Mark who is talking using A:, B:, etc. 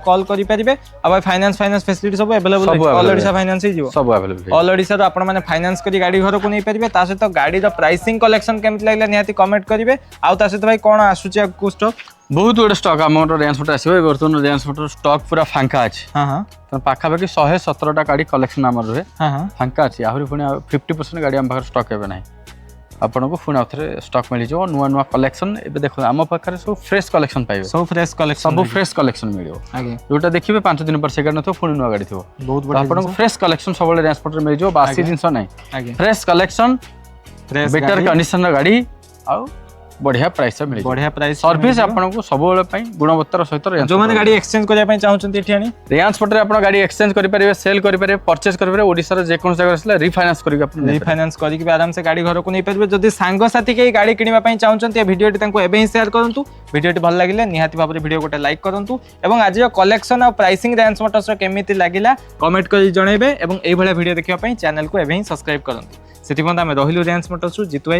A: Call करि परिबे आ finance facility सब अवेलेबल ऑल ओडिशा फाइनेंस ही जीवो
B: सब अवेलेबल
A: ऑल ओडिशा रो आपण माने फाइनेंस करी गाड़ी घर को नै परिबे ता सहित गाड़ी रो प्राइसिंग कलेक्शन केमति लागला निहाती कमेंट करिवे आ ता सहित भाई कोन आसुची को स्टॉक
B: बहुत गुड स्टॉक आमर रेंज फोटो आसो बर्तमान रेंज फोटो स्टॉक पूरा फांका अछि
A: हां हां
B: तो पाखापाखि 117टा गाड़ी कलेक्शन आमर रहे
A: हां हां
B: फांका अछि आहुरी पुनी 50% गाड़ी आम पाखर स्टॉक हेबे नाही आपन को पुनी आथरे स्टॉक मिली जो नुवा नुवा कलेक्शन एबे देखो आम पाखर सब फ्रेश कलेक्शन पाइबे
A: सब फ्रेश कलेक्शन
B: मिलियो
A: आगे
B: जोटा देखिबे 5 दिन पर सेकंड तो पुनी नुवा गाड़ी थिबो
A: बहुत बढ़िया
B: आपन को फ्रेश कलेक्शन सब रेंज फोटो मिली जो बासी जिंस नाही
A: आगे
B: fresh collection
A: fresh
B: better condition रा गाड़ी आ बढ़िया प्राइस मिली
A: बढ़िया प्राइस
B: सर्विस आपन को सब बेले पई गुणवत्तार सहित
A: जो माने गाड़ी एक्सचेंज करिया पई चाहउछन एठी आनी
B: रेंज फोटो रे आपन गाड़ी एक्सचेंज करि परिबे सेल करि परिबे परचेज करि परिबे ओडिसा रे जे कोन जगह असला रिफाइनेंस करि आपन
A: रिफाइनेंस करी के आराम से गाड़ी घर को नै परिबे जदी सांग साथी के गाड़ी किनिबा पई चाहउछन ते वीडियोटी तांको एबे ही शेयर करंतु वीडियोटी भल लागिले निहाती भाबरे वीडियो गोटे लाइक करंतु एवं आज कलेक्शन और प्राइसिंग रेंज मोटर्स रो केमिति लागिला कमेंट करि जणैबे एवं एई भलिया वीडियो देखिबा पई चैनल को एबे ही सब्सक्राइब करंतु सेति बंद हम रहिलु रेंज मोटर्स जितु भाई।